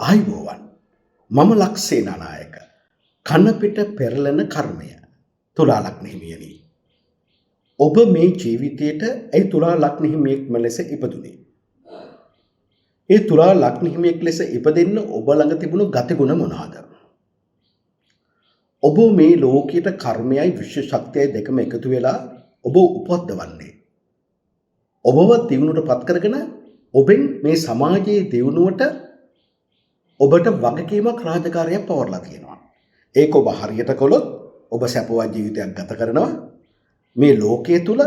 ආයුබෝවන් මම ලක්සේනානායක කනපිට පෙරලෙන කර්මය තුලා ලග්න හිමියනි. ඔබ මේ ජීවිතයට ඒ තුලා ලග්න හිමියෙක්ම ලෙස ඉපදුනේ. ඒ තුලා ලග්න හිමියෙක් ලෙස ඉපදෙන්න ඔබ ළඟ තිබුණු ගතිගුණ මොනවාද? ඔබ මේ ලෝකයට කර්මයයි විශ්ව ශක්තියයි දෙකම එකතු වෙලා ඔබ උපද්දවන්නේ. ඔබව දියුණුවට පත් කරගෙන ඔබෙන් මේ සමාජයේ දියුණුවට ඔබට වගකීමක් රාජකාරියක් පවර්ලා තියෙනවා. ඒක ඔබ හරියට කළොත් ඔබ සැපවත් ජීවිතයක් ගත කරනවා. මේ ලෝකයේ තුල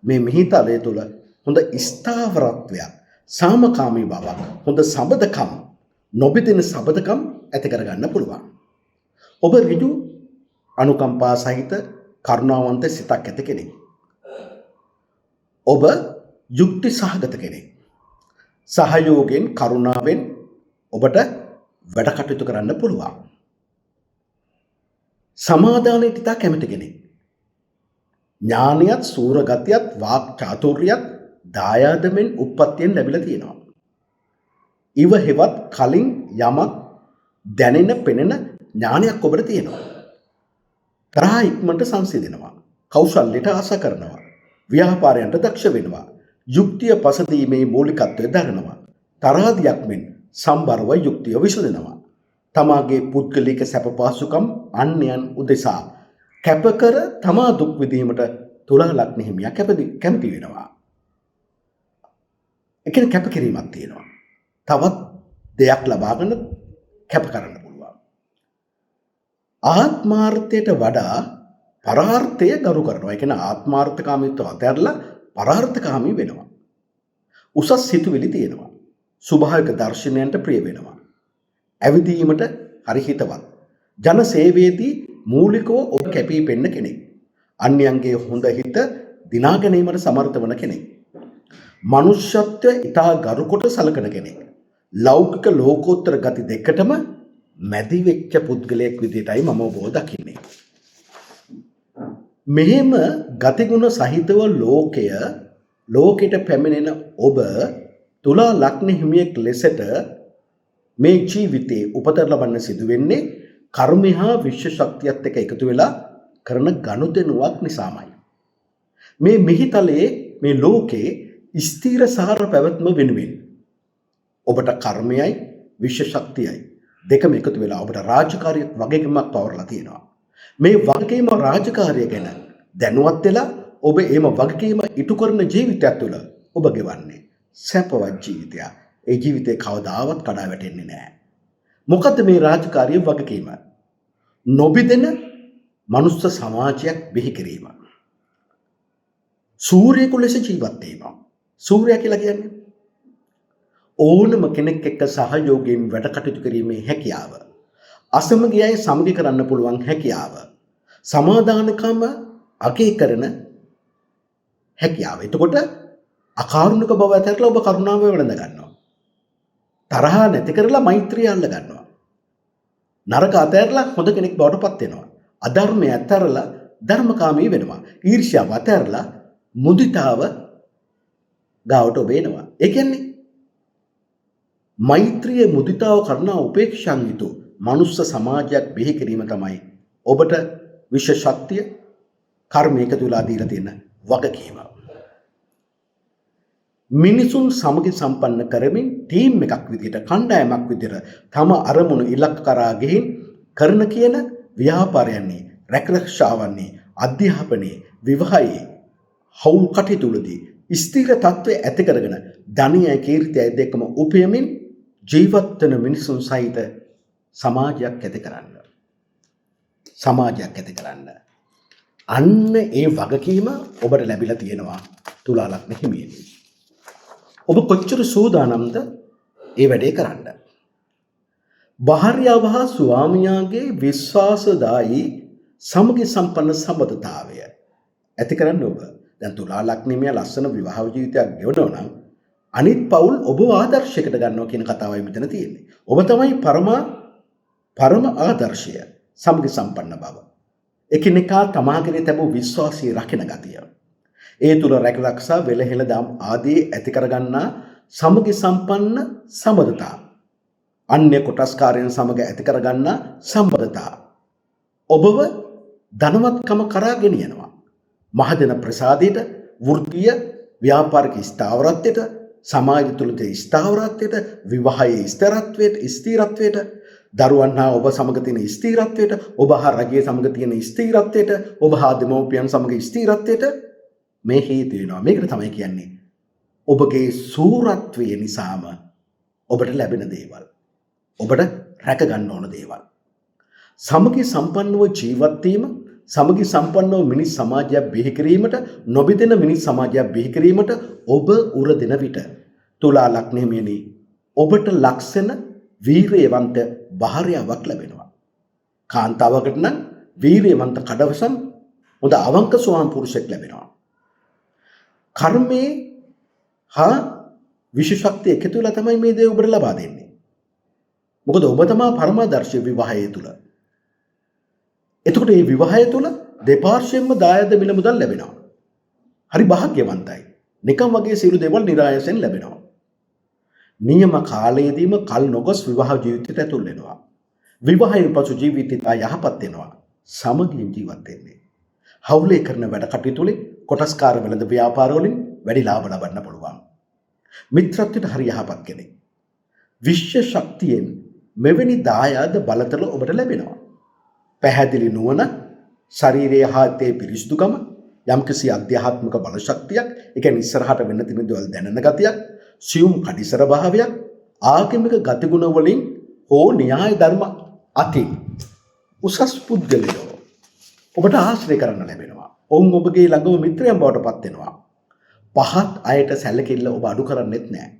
මේ මිහිතලය තුල හොඳ ස්ථාවරත්වයක්, සාමකාමී බවක්, හොඳ සබදකම්, නොබිදින සබදකම් ඇති කරගන්න පුළුවන්. ඔබ ඍජු අනුකම්පා සහිත කරුණාවන්ත සිතක් ඇති කෙනෙක්. ඔබ යුක්ති සහගත කෙනෙක්. සහයෝගයෙන් කරුණාවෙන් ඔබට වැඩ කටයුතු කරන්න පුළුවන්. සමාදානයට ඉතා කැමති කෙනෙක්. ඥානියත් සූරගතියත් වාක් චාතුර්යත් දායාදමෙන් උප්පත්තියෙන් ලැබිලා තියෙනවා. ඉව හෙවත් කලින් යමක් දැනෙන පෙනෙන ඥානයක් ඔබට තියෙනවා. තරහ ඉක්මනට සංසිඳෙනවා. කෞශල්‍යයට ආස කරනවා. ව්‍යාපාරයන්ට දක්ෂ වෙනවා. යුක්තිය පසදීමේ මූලිකත්වය දරනවා. තරහදියක් මෙන් සම්බරව යුක්තිය විසඳනවා. තමාගේ පුද්ගලික සැප පහසුකම් අන්‍යයන් උදෙසා කැපකර තමා දුක් විඳීමට තුලා ලග්න හිමියා කැමති වෙනවා. ඒ කියන්නේ කැපකිරීමක් තියෙනවා. තවත් දෙයක් ලබාගෙන කැප කරන්න පුළුවන්. ආත්මාර්ථයට වඩා පරාර්ථය ගරු කරනවා. ඒ කියන්නේ ආත්මාර්ථකාමීත්වය අතහැරලා පරාර්ථකාමී වෙනවා. උසස් සිතුවිලි තියෙනවා. ස්වභාවික දර්ශනයන්ට ප්‍රිය වෙනවා. ඇවිදීමට හරි හිතවත්. ජන සේවයේදී මූලිකව ඔබ කැපී පෙනෙන කෙනෙක්. අන්‍යයන්ගේ හොඳ හිත දිනා ගැනීමට සමර්ථ වන කෙනෙක්. මනුෂ්‍යත්වය ඉතා ගරු කොට සලකන කෙනෙක්. ලෞකික ලෝකෝත්තර ගති දෙකටම මැදි වෙච්ච පුද්ගලයෙක් විදිහටයි මම ඔබව දකින්නේ. මෙහෙම ගතිගුණ සහිතව ලෝකෙට පැමිණෙන ඔබ තුලා ලග්න හිමියෙක් ලෙසට මේ ජීවිතේ උපත ලබන්න සිදු වෙන්නේ කර්මය හා විශ්ව ශක්තියත් එක්ක එකතු වෙලා කරන ගනුදෙනුවක් නිසාමයි. මේ මිහිතලයේ මේ ලෝකේ ස්ථීර සාර පැවැත්ම වෙනුවෙන් ඔබට කර්මයයි විශ්ව ශක්තියයි දෙකම එකතු වෙලා ඔබට රාජකාරියක් වගකීමක් පවර්ලා තියෙනවා. මේ වගකීම රාජකාරිය ගැන දැනුවත් වෙලා ඔබ එම වගකීම ඉටු කරන ජීවිතයක් තුළ ඔබ ගෙවන්නේ සැපවත් ජීවිතයක්. ඒ ජීවිතේ කවදාවත් කඩා වැටෙන්නේ නැහැ. මොකද්ද මේ රාජකාරිය වගකීම? නොබිදෙන මනුස්ස සමාජයක් බිහි කිරීම. සූර්යෙකු ලෙස ජීවත් වීම. සූර්යයා කියලා කියන්නේ ඕනම කෙනෙක් එක්ක සහයෝගයෙන් වැඩ කටයුතු කිරීමේ හැකියාව. අසමගිය අය සමගි කරන්න පුළුවන් හැකියාව. සමාදානකම අගය කරන හැකියාව. එතකොට අකාරුණික බව ඇතරලා ඔබ කරුණාව වළඳ ගන්නවා. තරහ නැති කරලා මෛත්‍රිය අල්ල ගන්නවා. නරක අතහැරලා හොඳ කෙනෙක් බවට පත් වෙනවා. අධර්මය අතහැරලා ධර්මකාමී වෙනවා. ඊර්ෂ්‍යාව අතහැරලා මුදිතාව ගාවට ඔබ එනවා. ඒ කියන්නේ මෛත්‍රිය, මුදිතාව, කරුණාව, උපේක්ෂාන් යුතු මනුස්ස සමාජයක් බිහි කිරීම තමයි ඔබට විශ්ව ශක්තිය කර්මයක තුලා දීලා තියෙන වගකීම. මිනිසුන් සමගි සම්පන්න කරමින් ටීම් එකක් විදිහට, කණ්ඩායමක් විදිහට තම අරමුණු ඉලක්ක කරා ගෙහින් කරන කියන ව්‍යාපාරයන්නේ, රැකරක්ෂාවන්නේ, අධ්‍යාපනයේ, විවාහයේ හවුල් කටයුතුවලදී ස්ථිර තත්ත්වය ඇති කරගෙන ධනියයි කීර්තියයි දෙකම උපයමින් ජීවත් වෙන මිනිසුන් සහිත සමාජයක් ඇති කරන්න. අන්න ඒ වගකීම ඔබට ලැබිලා තියෙනවා තුලා ලග්න හිමියනි. ඔබ කොච්චර සූදානම්ද ඒ වැඩේ කරන්න? භාර්යාව හා ස්වාමියාගේ විශ්වාසදායී සමගි සම්පන්න සම්බන්ධතාවය ඇති කරන්න ඔබ. දැන් තුලා ලග්න හිමියා ලස්සන විවාහ ජීවිතයක් ගෙවනවා නම් අනිත් පවුල් ඔබ ආදර්ශයකට ගන්නවා කියන කතාවයි මෙතන තියෙන්නේ. ඔබ තමයි පරම ආදර්ශය, සමගි සම්පන්න බව. එකිනෙකා තමා කෙරෙහි තිබූ විශ්වාසය රකින ගතිය. ඒ තුල රැකරක්ෂා වෙලහෙළ දම් ආදී ඇති කරගන්නා සමගි සම්පන්න සම්බන්ධතා අන්‍ය කොටස්කාරයන් සමග ඇති කරගන්නා සම්බන්ධතා ඔබව ධනවත්කම කරා ගෙනියනවා. මහජන ප්‍රසාදයට, වෘත්තීය ව්‍යාපාරික ස්ථාවරත්වයට, සමාජ තුළ තියෙන ස්ථාවරත්වයට, විවාහයේ ස්ථිරත්වයට, දරුවන් හා ඔබ සමග තියෙන ස්ථිරත්වයට, ඔබ හා රජය සමග තියෙන ස්ථිරත්වයට, ඔබ හා දෙමව්පියන් සමග ස්ථිරත්වයට මේ හේතු වෙනවා. මේකට තමයි කියන්නේ ඔබගේ සූරත්වය නිසාම ඔබට ලැබෙන දේවල්. ඔබට රැක ගන්න ඕන දේවල්. සමගි සම්පන්නව ජීවත් වීම, සමගි සම්පන්නව මිනිස් සමාජයක් බිහි කිරීමට, නොබිදෙන මිනිස් සමාජයක් බිහි කිරීමට ඔබ උර දෙන විට තුලා ලග්න හිමියනි ඔබට ලක්ෂණ වීරයවන්ත භාර්යාවක් ලැබෙනවා. කාන්තාවකට නම් වීරයවන්ත කඩවසම් හොඳ අවංක ස්වාම පුරුෂයෙක් ලැබෙනවා. කර්මයේ හා විශේෂ ශක්තිය එකතු වෙලා තමයි මේ දේ ඔබට ලබා දෙන්නේ. මොකද ඔබ තමයි පරමාදර්ශී විවාහය තුල. එතකොට මේ විවාහය තුල දෙපාර්ශ්වයෙන්ම දායද මිල මුදල් ලැබෙනවා. හරි භාග්‍යවන්තයි. නිකම් වගේ සියලු දේවල් નિરાයසෙන් ලැබෙනවා. නියම කාලයේදීම කල් නොගොස් විවාහ ජීවිතයට ඇතුල් වෙනවා. විවාහයෙන් පසු ජීවිතය යහපත් වෙනවා. සමගියෙන් ජීවත් වෙන්නේ. හවුලේ කරන වැඩ කටයුතු වලින්, කොටස්කාර වෙළඳ ව්‍යාපාර වලින් වැඩි ලාභ ලබන්න පුළුවන්. මිත්‍රත්වයට හරි යහපත් කෙනෙක්. විශ්ව ශක්තියෙන් මෙවැනි දායාද බලතල ඔබට ලැබෙනවා. පැහැදිලි නුවණ, ශරීරයේ හාතේ පිරිසුදුකම, යම්කිසි අධ්‍යාත්මික බල ශක්තියක්, ඒ කියන්නේ ඉස්සරහට වෙන්න තියෙන දේවල් දැනන ගතියක්, සියුම් කඩිසර භාවයක්, ආගමික ගතිගුණ වලින් හෝ න්‍යාය ධර්ම අතින් උසස් පුද්ගලයෝ ඔබට ආශ්‍රය කරන්න ලැබෙනවා. ඔවුන් ඔබගේ ළඟම මිත්‍රයන් බවට පත් වෙනවා. පහත් අයට සැලකිල්ල ඔබ අඩු කරන්නේත් නැහැ.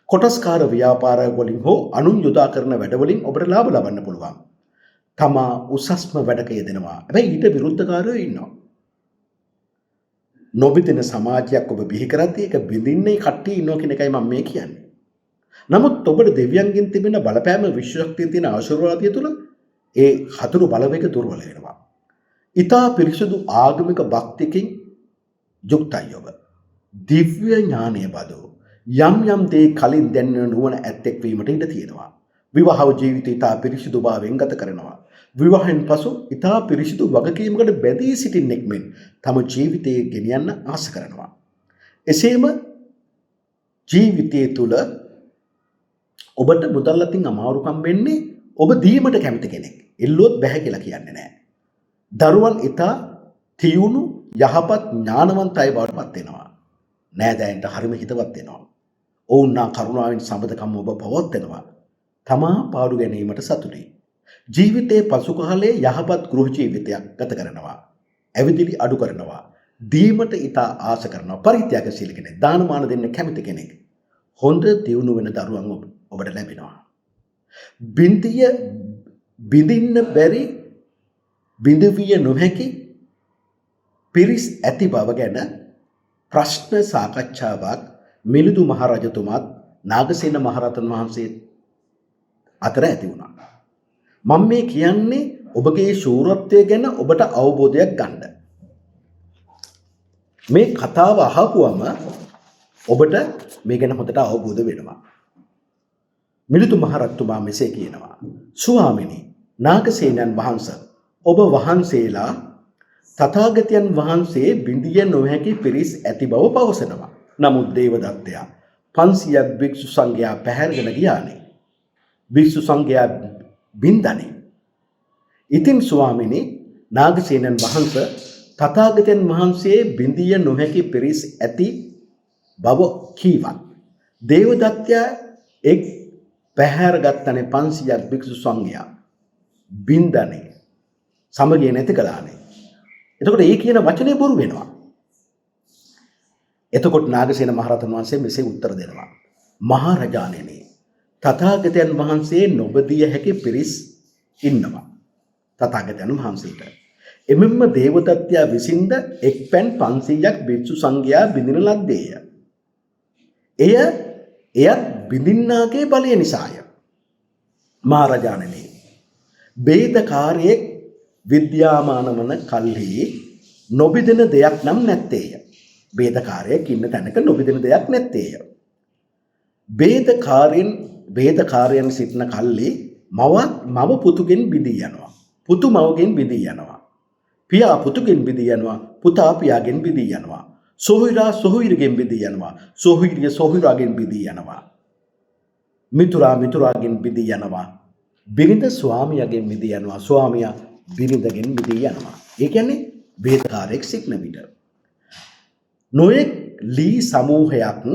කොටස්කාර ව්‍යාපාර වලින් හෝ අනුන් යොදා කරන වැඩ වලින් ඔබට ලාභ ලබන්න පුළුවන්. තමා උසස්ම වැඩක යෙදෙනවා. හැබැයි ඊට විරුද්ධකාරයෝ ඉන්නවා. නොබිදෙන සමාජයක් ඔබ බිහි කරද්දී ඒක බිඳින්නේ කට්ටිය ඉන්නවා කියන එකයි මම මේ කියන්නේ. නමුත් ඔබට දෙවියන්ගෙන් තිබෙන බලපෑම, විශ්ව ශක්තියෙන් තියෙන ආශිර්වාදය තුළ ඒ හතුරු බලවේග දුර්වල වෙනවා. ඊතා පිරිසුදු ආගමික භක්තියකින් යුක්තයි ඔබ. දිව්‍ය ඥානයේ බදෝ යම් දේ කලින් දැනෙන නුවණ ඇත්තෙක් වීමට ඉඩ තියෙනවා. විවාහ ජීවිතය ඊතා පිරිසුදු භාවයෙන් ගත කරනවා. විවාහයෙන් පසු ඊතා පිරිසුදු වගකීමකට බැඳී සිටින්නෙක් මෙන් තම ජීවිතය ගෙනියන්න ආස කරනවා. එසේම ජීවිතය තුළ ඔබට මුදල් අතින් අමාරුකම් වෙන්නේ ඔබ දීමට කැමති කෙනෙක්. එල්ලුවොත් බැහැ කියලා කියන්නේ නැහැ. දරුවන් ඊතා තියුණු යහපත් ඥානවන්ත අය බවට පත් වෙනවා. නෑදෑයන්ට හරිම හිතවත් වෙනවා. ඔවුන් නා කරුණාවෙන් සම්බදකම් ඔබ පවත්වනවා. තමා පාඩු ගැනීමට සතුටුයි. ජීවිතයේ පසු කාලයේ යහපත් ගෘහ ජීවිතයක් ගත කරනවා. ඇවිදිලි අඩු කරනවා. දීමට ඊතා ආස කරනවා. පරිත්‍යාගශීලී කෙනෙක්. දානමාන දෙන්න කැමති කෙනෙක්. හොඳ දියුණු වෙන දරුවන් ඔබට ලැබෙනවා. බිඳින්න බැරි, බිඳවිය නොහැකි පිරිස් ඇති බව ගැන ප්‍රශ්න සාකච්ඡාවක් මිලිඳු මහරජතුමාත් නාගසේන මහරහතන් වහන්සේ අතර ඇති වුණා. මම මේ කියන්නේ ඔබගේ ශූරත්වය ගැන ඔබට අවබෝධයක් ගන්න. මේ කතාව අහපුවම ඔබට මේ ගැන හොඳට අවබෝධ වෙනවා. මිලිඳු මහරජතුමා මෙසේ කියනවා. ස්වාමිනී, නාගසේනයන් වහන්සේ, ඔබ වහන්සේලා තථාගතයන් වහන්සේ බිඳිය නොහැකි පිරිස් ඇති බව පවසනවා. නමුත් දේවදත්තයා 500ක් භික්ෂු සංඝයා පැහැරගෙන ගියානේ. භික්ෂු සංඝයා බින්දනේ. ඉතින් ස්වාමිනී, නාගසේනයන් වහන්සේ තථාගතයන් වහන්සේ බිඳිය නොහැකි පිරිස් ඇති බව කීවත් දේවදත්තයා එක් පැහැරගත්තනේ 500ක් භික්ෂු සංඝයා බින්දනේ. සමගිය නැති කළානේ. එතකොට ඒ කියන වචනේ බොරු වෙනවා. එතකොට නාගසේන මහරහතන් වහන්සේ මෙසේ උත්තර දෙනවා. මහරජාණෙනි, තථාගතයන් වහන්සේ නොබදිය හැකි පිරිස් ඉන්නවා. තථාගතයන් වහන්සේට එමෙන්න දේවදත්තයා විසින්ද එක් පෑන් 500ක් භික්ෂු සංඝයා බිඳින ලද්දේය. එයත් බිඳින්නාගේ බලය නිසාය. මහරජාණෙනි, බේදකාරයෙක් විද්‍යාමාන වන කල්හි නොබිදෙන දෙයක් නම් නැත්තේය. බේදකාරයෙක් ඉන්න තැනක නොබිදෙන දෙයක් නැත්තේය. වේදකාරයන් සිටින කල්ලි මව පුතුගෙන් බිදී යනවා. පුතු මවගෙන් බිදී යනවා. පියා පුතුගෙන් බිදී යනවා. පුතා පියාගෙන් බිදී යනවා. සොහොයුරා සොහොයුරිගෙන් බිදී යනවා. සොහොයුරිය සොහොයුරාගෙන් බිදී යනවා. මිතුරා මිතුරාගෙන් බිදී යනවා. බිරිඳ ස්වාමියාගෙන් බිදී යනවා. ස්වාමියා බිරිඳගෙන් බිදී යනවා. ඒ කියන්නේ වේදකාරයෙක් සිටින විට නොයෙක් ලී සමූහයක්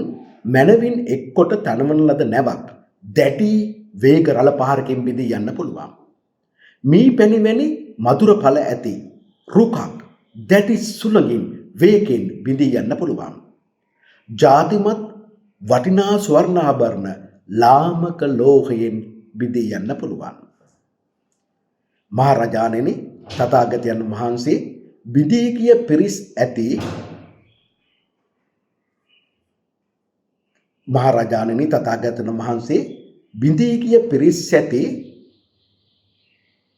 මනවින් එක්කොට තනවන ලද නැවක් දැටි වේග රළ පහරකින් බිදී යන්න පුළුවන්. මී පැණිවැනි මధుර ඵල ඇති රුකක් දැටි සුළඟින් වේගෙන් බිදී යන්න පුළුවන්. ජාතිමත් වටිනා ස්වර්ණාභරණ ලාමක ලෝහයෙන් බිදී යන්න පුළුවන්. මහරජාණෙනි තථාගතයන් වහන්සේ බිදී කිය පිරිස් ඇති මහරජාණෙනි තථාගතයන් වහන්සේ බිදී කිය පිරිස් ඇති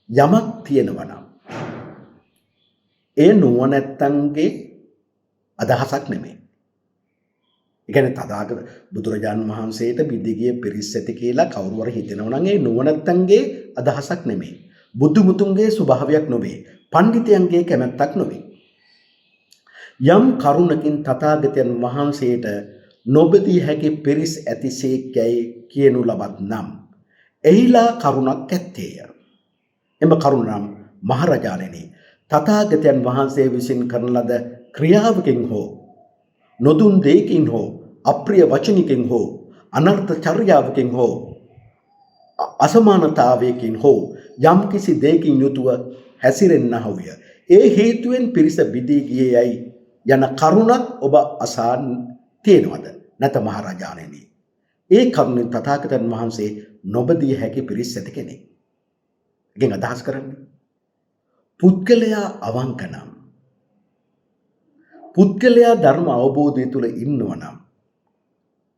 යමක් තියෙනවා නම් ඒ නුවණැත්තන්ගේ අදහසක් නෙමෙයි. ඒ කියන්නේ තථාගත බුදුරජාණන් වහන්සේට බිදී කිය පිරිස් ඇති කියලා කවුරු හරි හිතනවා නම් ඒ නුවණැත්තන්ගේ අදහසක් නෙමෙයි. බුදු මුතුන්ගේ ස්වභාවයක් නොවේ. පඬිතයන්ගේ කැමැත්තක් නොවේ. යම් කරුණකින් තථාගතයන් වහන්සේට නොබදී හැකි පිරිස් ඇතිසේකැයි කියනු ලබත් නම් එහිලා කරුණක් ඇත්තේය. එම කරුණ නම් මහරජාණෙනි තථාගතයන් වහන්සේ විසින් කරන ලද ක්‍රියාවකින් හෝ නොදුන් දෙයකින් හෝ අප්‍රිය වචනකින් හෝ අනර්ථ චර්යාවකින් හෝ අසමානතාවයකින් හෝ යම් කිසි දෙයකින් යුතුව හැසිරෙන්නහුය. ඒ හේතුවෙන් පිරිස බිදී ගියේයයි යන කරුණක් ඔබ අසා තියෙනවද නැත මහරජාණෙනි? ඒ කරුණෙන් තථාගතයන් වහන්සේ නොබදී හැකි පිරිස් ඇති කෙනෙක්. එකෙන් අදහස් කරන්නේ පුද්ගලයා අවංක නම්, පුද්ගලයා ධර්ම අවබෝධය තුළ ඉන්නවා නම්,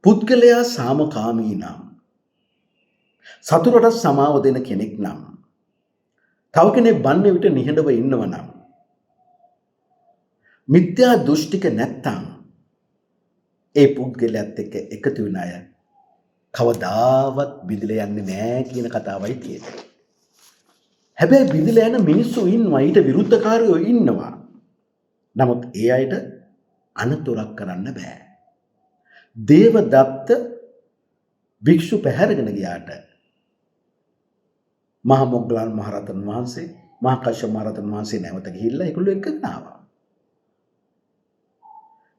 පුද්ගලයා සාමකාමී නම්, සතුටට සමාව දෙන කෙනෙක් නම්, තව කෙනෙක් බන්නේ විට නිහඬව ඉන්නවා නම්, මිත්‍යා දෘෂ්ටික නැත්තම් ඒ පුද්ගලයාත් එක්ක එකතු වෙන අය කවදාවත් බිඳලා යන්නේ නැහැ කියන කතාවයි තියෙන්නේ. හැබැයි බිඳලා යන මිනිස්සු ඉන්නවා, ඊට විරුද්ධකාරයෝ ඉන්නවා. නමුත් ඒ අයට අනතුරක් කරන්න බෑ. දේවදත්ත භික්ෂු පැහැරගෙන ගියාට මහා මොග්ගලන් මහරහතන් වහන්සේ, මහා කශ්‍යප මහරහතන් වහන්සේ නැවත ගිහිල්ලා ඒගොල්ලෝ එක්ක ආවා.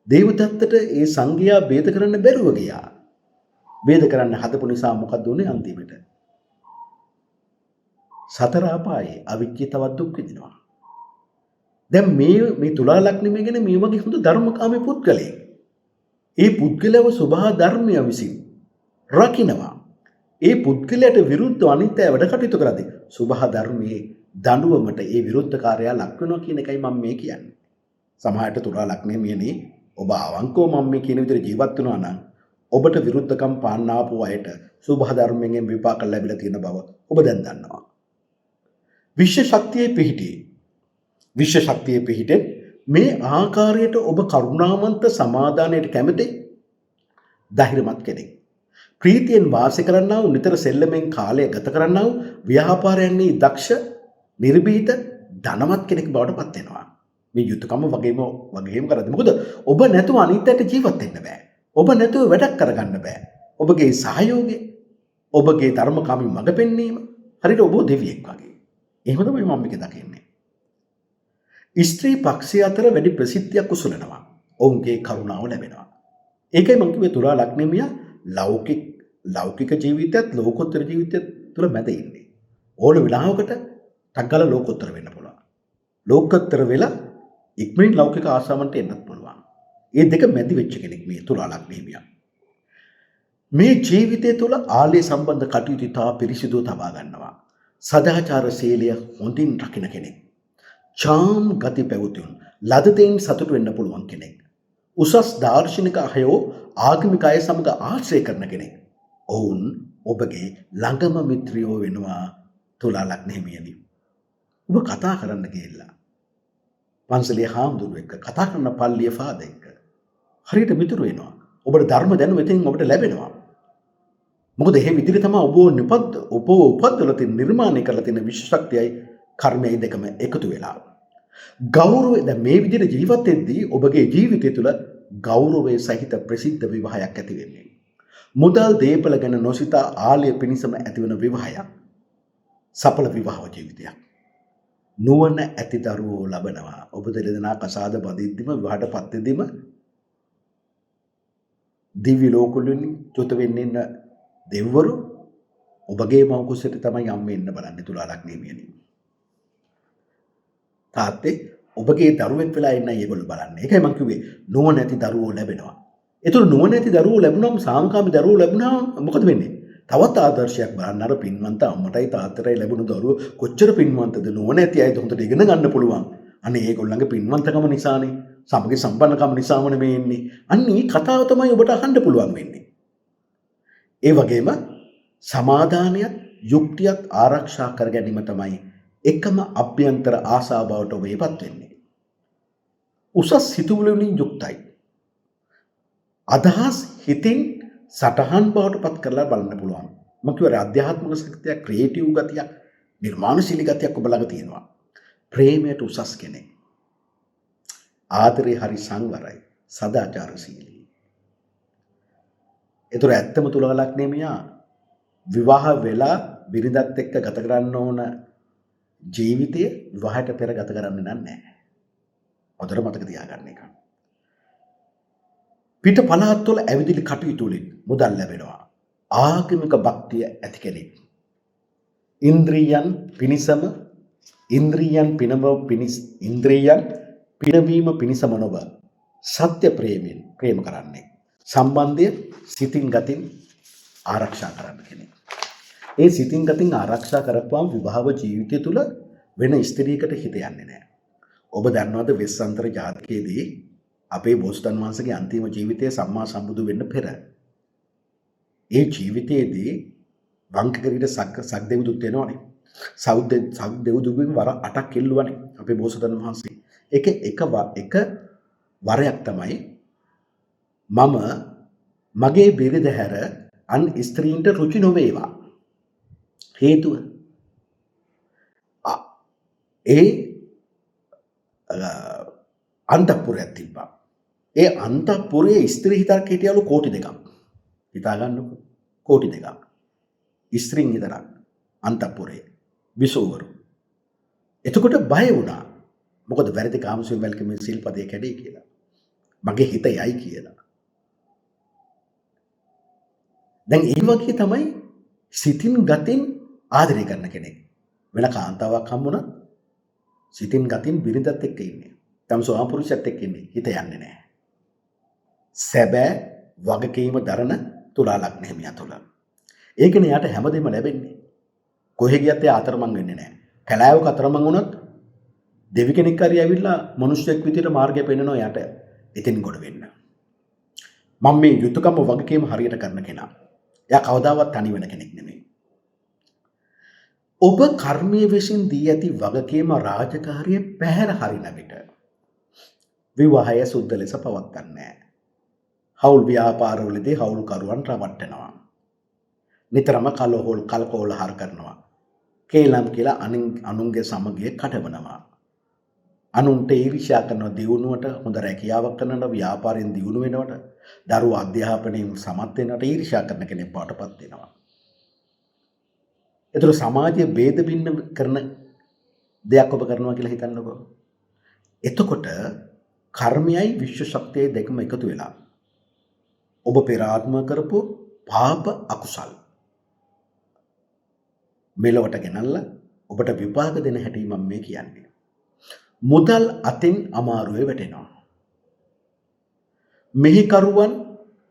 දේවදත්තට ඒ සංඝයා ભેද කරන්න බැරුව ගියා. ભેද කරන්න හදපු නිසා මොකද උනේ අන්තිමට? සතර අපායේ අවිජ්ජිත තවත් දුක් විඳිනවා. දැන් මේ තුලා ලග්නෙම ගැන මේ වගේ හොඳ ධර්මකාමී පුද්ගලයෙක්. ඒ පුද්ගලයව සබහා ධර්මය විසින් රකින්නවා. ඒ පුද්ගලයාට විරුද්ධව අනිත් අය වැඩ කටයුතු කරද්දී සබහා ධර්මයේ දඬුවමට ඒ විරුද්ධකාරයා ලක් වෙනවා කියන එකයි මම මේ කියන්නේ. සමහරට තුලා ලග්නෙ මියනේ ඔබ අවංකව මම මේ කියන විදිහට ජීවත් වෙනවා නම් ඔබට විරුද්ධකම් පාන්න ආපු අයට සබහා ධර්මයෙන් විපාක ලැබිලා තියෙන බව ඔබ දැන් දන්නවා. විශ්ව ශක්තියේ පිහිටෙන් මේ ආකාරයට ඔබ කරුණාවන්ත සමාදානයට කැමති ධෛර්යමත් කෙනෙක්. ප්‍රීතියෙන් වාසය කරන්නා වූ නිතර සෙල්ලමෙන් කාලය ගත කරන්නා වූ ව්‍යාපාරයන්හි දක්ෂ නිර්භීත ධනවත් කෙනෙක් බවට පත් වෙනවා. මේ යුතුයකම වගේම කරද්දී මොකද ඔබ නැතුව අනිත්යට ජීවත් වෙන්න බෑ. ඔබ නැතුව වැඩක් කරගන්න බෑ. ඔබගේ සහයෝගය, ඔබගේ ධර්මකාමී මඟ පෙන්වීම හරියට ඔබ දෙවියෙක් වගේ. එහෙම තමයි මම මේක දකින්නේ. ස්ත්‍රී පක්ෂය අතර වැඩි ප්‍රසිද්ධියක් උසුලනවා. ඔවුන්ගේ කරුණාව ලැබෙනවා. ඒකයි මම කිව්වේ තුලා ලග්නෙමිය ලෞකික ජීවිතයත් ලෝකෝත්තර ජීවිතයත් තුල මැද ඉන්නේ. ඕන වෙලාවකට ටග්ගල ලෝකෝත්තර වෙන්න පුළුවන්. ලෝකෝත්තර වෙලා ඉක්මනින් ලෞකික ආශාවන්ට එන්නත් පුළුවන්. මේ දෙක මැදි වෙච්ච කෙනෙක් මේ තුලා ලග්නෙමිය. මේ ජීවිතය තුල ආලය සම්බන්ධ කටයුතු තා පිරිසිදුව තබා ගන්නවා. සදාචාර සීලය හොඳින් රකින්න කෙනෙක්. චාම් ගති පැවතුම් ලදතෙන් සතුට වෙන්න පුළුවන් කෙනෙක්. උසස් දාර්ශනික අයෝ ආගමික අය සමග ආශ්‍රය කරන කෙනෙක්. ඔවුන් ඔබගේ ළඟම මිත්‍රයෝ වෙනවා තුලා ලග්නෙමියනි. ඔබ කතා කරන්න ගියලා පන්සලේ හාමුදුරුවෝ එක්ක කතා කරන පල්ලියේ ෆාදර් එක්ක හරියට මිතුරු වෙනවා. ඔබට ධර්ම දැනුම එතෙන් ඔබට ලැබෙනවා. මොකද එහෙම විදිහට තමයි ඔබ උපද්දලා තියෙන නිර්මාණය කරලා තියෙන විශ්ව ශක්තියයි කර්මයයි දෙකම එකතු වෙලා. ගෞරවය දැන් මේ විදිහට ජීවත් වෙද්දී ඔබගේ ජීවිතය තුළ ගෞරවයේ සහිත ප්‍රසිද්ධ විවාහයක් ඇති වෙන්නේ. මුදල් දේපල ගැන නොසිතා ආලය පිණිසම ඇතිවන විවාහයක්. සඵල විවාහ ජීවිතයක්. නුවණ ඇති දරුවෝ ලබනවා. ඔබ දෙදෙනා කසාද බඳින්දිම විවාහටපත් වෙද්දීම දිව්‍ය ලෝකවලින් චුත වෙන්නේ දෙවිවරු ඔබගේ මව කුසට තමයි යම් වෙන්න බලන්නේ තුලා ලග්නේ මියනේ. තාත්තේ ඔබගේ දරුවෙක් වෙලා ඉන්න ඒගොල්ලෝ බලන්නේ. ඒකයි මම කිව්වේ නුවණ ඇති දරුවෝ ලැබෙනවා. ඒතර නුවණ ඇති දරුවෝ ලැබුණාම සාමකාමී දරුවෝ ලැබුණාම මොකද වෙන්නේ? තවත් ආදර්ශයක් බලන්න අර පින්වන්ත අම්මටයි තාත්තටයි ලැබුණු දරුවෝ කොච්චර පින්වන්තද නුවණ ඇති අයද හොඳට ඉගෙන ගන්න පුළුවන්. අනේ ඒගොල්ලන්ගේ පින්වන්තකම නිසානේ සමගි සම්පන්නකම නිසාමනේ මේ ඉන්නේ. අන්න මේ කතාව තමයි ඔබට අහන්න පුළුවන් වෙන්නේ. ඒ වගේම සමාදානියත් යුක්තියත් ආරක්ෂා කර ගැනීම තමයි එකම අභ්‍යන්තර ආශාව බවට ඔබ ඉපත් වෙන්නේ. උසස් සිතුවිලි වලින් යුක්තයි. අදහස් හිතින් සටහන් බවට පත් කරලා බලන්න පුළුවන්. මම කියවර අධ්‍යාත්මික ශක්තිය, ක්‍රියේටිව් ගතියක්, නිර්මාණශීලී ගතියක් ඔබ ළඟ තියෙනවා. ප්‍රේමයට උසස් කෙනෙක්. ආදරේ හරි සංවරයි, සදාචාරශීලී. ඒතර ඇත්තම තුලලක් නෙමියා විවාහ වෙලා බිරිඳත් එක්ක ගත කරන්න ඕන ජීවිතය විවාහයට පෙර ගත කරන්නේ නැහැ. හොඳට මතක තියාගන්න එක. පිට පළාත් වල ඇවිදිලි කටයුතු වලින් මුදල් ලැබෙනවා. ආගමික භක්තිය ඇති කෙනෙක්. ඉන්ද්‍රියන් පිනවීම පිණිසම නොව සත්‍ය ප්‍රේමයෙන් ප්‍රේම කරන්නේ. සම්බන්ධය සිතින් ගතින් ආරක්ෂා කරන්න කෙනෙක්. ඒ සිතින් ගතින් ආරක්ෂා කරපුවාම විවාහ ජීවිතය තුළ වෙන ස්ත්‍රියකට හිත යන්නේ නැහැ. ඔබ දන්නවද වෙස්සන්තර ජාතකයේදී අපේ බෝසතාණන් වහන්සේගේ අන්තිම ජීවිතයේ සම්මා සම්බුදු වෙන්න පෙර ඒ ජීවිතයේදී වංකකරීට සක්දෙවිදුත් වෙනවනේ. සක්දෙවිදුගෙන් වර 8ක් එල්ලුවනේ අපේ බෝසතාණන් වහන්සේ. එක වරයක් තමයි මම මගේ බිරිඳ හැර අන් ස්ත්‍රීන්ට රුචි නොවේවා. හේතුව ඒ අන්තපුරයක් තිබ්බා. ඒ අන්තපුරයේ ස්ත්‍රී හිතක් හිටියලු කෝටි 2ක්. හිතා ගන්නකො කෝටි 2ක්. ස්ත්‍රීන් විතරක් අන්තපුරයේ විසෝවරු. එතකොට බය වුණා. මොකද වැරදි කාමසුන් වැල්කමේ සිල්පදේ කැඩේ කියලා. මගේ හිත යයි කියලා. දැන් ඒ වගේ තමයි සිතින් ගතින් ආදරය කරන කෙනෙක්. වෙන කාන්තාවක් හම්බුණා සිතින් ගතින් බිරිඳත් එක්ක ඉන්නේ. තම ස්වාම පුරුෂයත් එක්ක ඉන්නේ. හිත යන්නේ නැහැ. සැබෑ වගකීම දරන තුලා ලග්න හිමියා තුල. ඒකනේ යාට හැමදේම ලැබෙන්නේ. කොහෙ ගියත් එයා අතරමං වෙන්නේ නැහැ. කැලෑවක අතරමං වුණොත් දෙවි කෙනෙක් හරි ඇවිල්ලා මිනිස්සෙක් විදියට මාර්ගය පෙන්නනවා යාට එතෙන් ගොඩ වෙන්න. මම මේ යුතුයකම වගකීම හරියට කරන කෙනා. එයා කවදාවත් තනි වෙන කෙනෙක් නෙමෙයි. ඔබ කර්මයේ විසින් දී ඇති වගකීම රාජකාරිය පැහැර හරින විට විවාහය සුද්ධ ලෙස පවත්න්නේ නැහැ. හවුල් ව්‍යාපාරවලදී හවුල්කරුවන් රවට්ටනවා. නිතරම කලකෝලහර කරනවා. කේලම් කියලා අනුන්ගේ සමගිය කඩවනවා. අනුන්ට ඊර්ෂ්‍යා කරන දියුණුවට හොඳ රැකියාවක් කරනකොට ව්‍යාපාරයෙන් දියුණු වෙනවට දරුවෝ අධ්‍යාපනයෙන් සමත් වෙනවට ඊර්ෂ්‍යා කරන කෙනෙක් බවටපත් වෙනවා. ඒතර සමාජයේ ભેද බින්න කරන දෙයක් ඔබ කරනවා කියලා හිතන්නකෝ. එතකොට කර්මයයි විශ්ව ශක්තියයි දෙකම එකතු වෙලා ඔබ පෙර ආත්ම කරපු පාප අකුසල් මෙලොවට ගෙනල්ලා ඔබට විපාක දෙන හැටි මම මේ කියන්නේ. මුදල් අතින් අමාරුවේ වැටෙනවා. මෙහිකරුවන්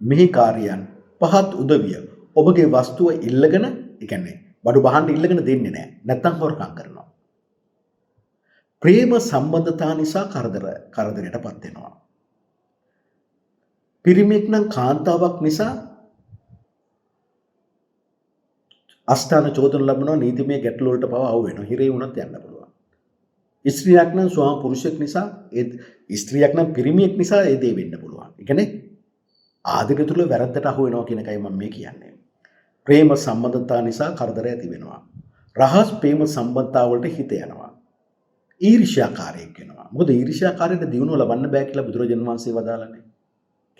මෙහිකාරියන් පහත් උදවිය ඔබගේ වස්තුව ඉල්ලගෙන, ඒ කියන්නේ බඩු බහන්න ඉල්ලගෙන දෙන්නේ නැහැ. නැත්තම් හොරකම් කරනවා. ප්‍රේම සම්බන්ධතා නිසා කරදරයටපත් වෙනවා. පිරිමියෙක් නම් කාන්තාවක් නිසා අස්ථාන චෝදන ලැබෙනවා, නීතිමය ගැටලු වලට පව අවු වෙනවා. හිරේ වුණත් යන්න පුළුවන්. ස්ත්‍රියක් නම් ස්වාම පුරුෂයෙක් නිසා, ස්ත්‍රියක් නම් පිරිමියෙක් නිසා ඒ දේ වෙන්න පුළුවන්. ඒ කියන්නේ ආදික තුල වැරද්දට අහු වෙනවා කියන එකයි මම මේ කියන්නේ. ප්‍රේම සම්බන්ධතා නිසා කරදර ඇති වෙනවා. රහස් ප්‍රේම සම්බන්ධතා වලට හිත යනවා. ඊර්ෂ්‍යාකාරයෙක් වෙනවා. මොකද ඊර්ෂ්‍යාකාරයට දියුණුව ලබන්න බෑ කියලා බුදුරජාණන් වහන්සේ වදාළනේ.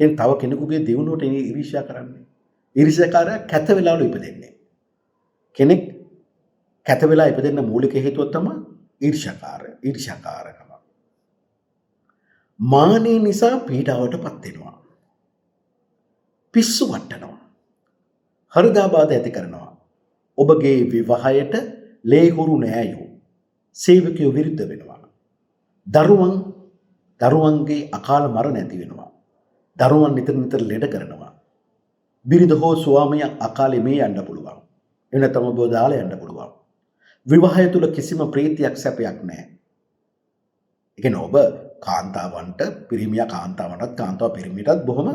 කෙනෙක් තව කෙනෙකුගේ දියුණුවට ඊර්ෂ්‍යා කරන්නේ. ඊර්ෂ්‍යාකාරයා කැත වෙලාවල ඉපදෙන්නේ. කෙනෙක් කැත වෙලා ඉපදෙන්න මූලික හේතුව තමයි ඊර්ෂ්‍යාකාරකම. මානෙ නිසා පීඩාවටපත් වෙනවා. පිස්සු වට්ටනවා. හෘදාබාධ ඇති කරනවා. ඔබගේ විවාහයට ලේහුරු නෑයෝ සේවකයෝ විරුද්ධ වෙනවා. දරුවන්ගේ අකාල මරණ ඇති වෙනවා. දරුවන් නිතර ලෙඩ කරනවා. බිරිඳ හෝ ස්වාමියා අකාලේ මේ යන්න පුළුවන්. එන තම ඔබ දාලා යන්න පුළුවන්. විවාහය තුල කිසිම ප්‍රීතියක් සැපයක් නැහැ. ඒ කියන්නේ ඔබ කාන්තාවන්ට පිරිමියා කාන්තාවන්ටත් කාන්තාව පිරිමියටත් බොහොම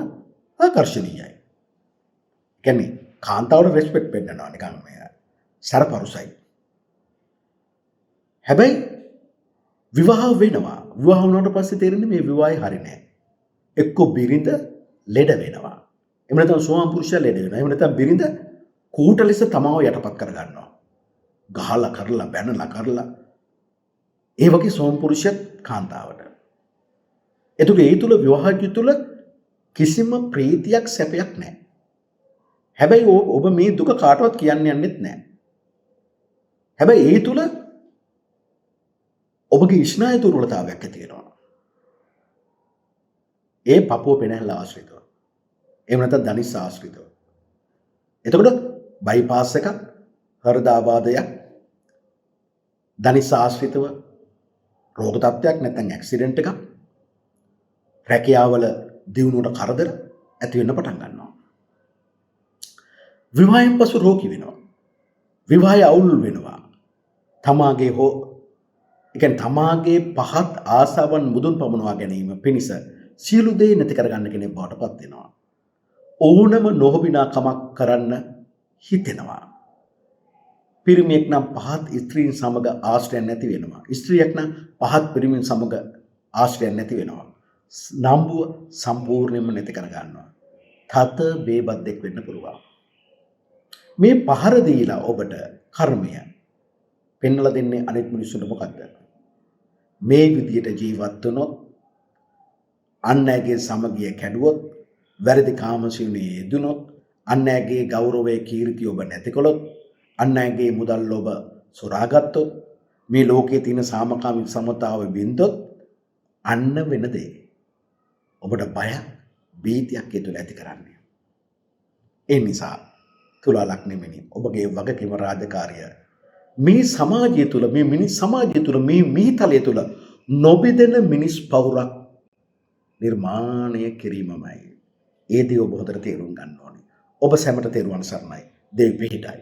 ආකර්ශනීයයි. කියන්නේ කාන්තාවට රෙස්පෙක්ට් පෙන්නනවා නිකන් මේ සරපරුසයි. හැබැයි විවාහ වෙනවා. විවාහ වුණාට පස්සේ තේරෙන්නේ මේ විවාහය හරි නෑ. එක්ක බිරිඳ ලෙඩ වෙනවා. එහෙම නැත්නම් ස්වාම පුරුෂයා ලෙඩ වෙනවා. එහෙම නැත්නම් බිරිඳ කූට ලෙස තමව යටපත් කර ගන්නවා. ගහලා කරලා බැනලා කරලා ඒ වගේ ස්වාම පුරුෂයා කාන්තාවට. එතකොට ඒ තුල විවාහය තුල කිසිම ප්‍රීතියක් සැපයක් නැහැ. හැබැයි ඔබ මේ දුක කාටවත් කියන්න යන්නෙත් නැහැ. හැබැයි ඒ තුල ඔබගේ ස්නායු දුර්වලතාවයක් ඇති වෙනවා. ඒ පපුව පෙනහැල්ල ආශ්‍රිතව. එහෙම නැත්නම් ධනිස් ආශ්‍රිතව. එතකොට බයිපාස් එකක්, හෘදාබාධයක්, ධනිස් ආශ්‍රිතව රෝග තත්ත්වයක් නැත්නම් ඇක්සිඩන්ට් එකක්, රැකියාවල දියුණුවට කරදර ඇති වෙන්න පටන් ගන්නවා. විවාහයෙන් පසු රෝගී වෙනවා. විවාහය අවුල් වෙනවා. තමාගේ පහත් ආසාවන් මුදුන් පමුණවා ගැනීම පිණිස සියලු දේ නැති කරගන්න කෙනෙක් බවට පත් වෙනවා. ඕනම නොහොබිනා කමක් කරන්න හිතෙනවා. පිරිමියෙක් නම් පහත් ස්ත්‍රීන් සමග ආශ්‍රයයක් නැති වෙනවා. ස්ත්‍රියක් නම් පහත් පිරිමින් සමග ආශ්‍රයයක් නැති වෙනවා. නම්බුව සම්පූර්ණයෙන්ම නැති කර ගන්නවා. තත බේබද්දෙක් වෙන්න පුළුවන්. මේ පහර දීලා ඔබට කර්මය පෙන්වලා දෙන්නේ අනිත් මිනිස්සුන්ට මොකද්ද? මේ විදියට ජීවත් වුණොත්, අන් අයගේ සමගිය කැඩුවොත්, වැරදි කාමසීලයේ යෙදුනොත්, අන් අයගේ ගෞරවයේ කීර්තිය ඔබ නැති කළොත්, අන් අයගේ මුදල් ඔබ සොරාගත්තොත්, මේ ලෝකයේ තියෙන සාමකාමී සමතාව බින්දොත්, අන්න වෙන දේ ඔබට බය, බීතියක් ඒ තුළ ඇති කරන්නේ. ඒ නිසා තුලා ලග්නෙමිනි ඔබගේ වගකීම රාජකාරිය මේ සමාජය තුළ, මේ මිනිස් සමාජය තුළ, මේ මීතලය තුළ නොබෙදෙන මිනිස් පවුරක් නිර්මාණය කිරීමමයි. ඒ දේ ඔබ හොඳට තේරුම් ගන්න ඕනේ. ඔබ සැමට තෙරුවන් සරණයි. දෙවි පිහිටයි.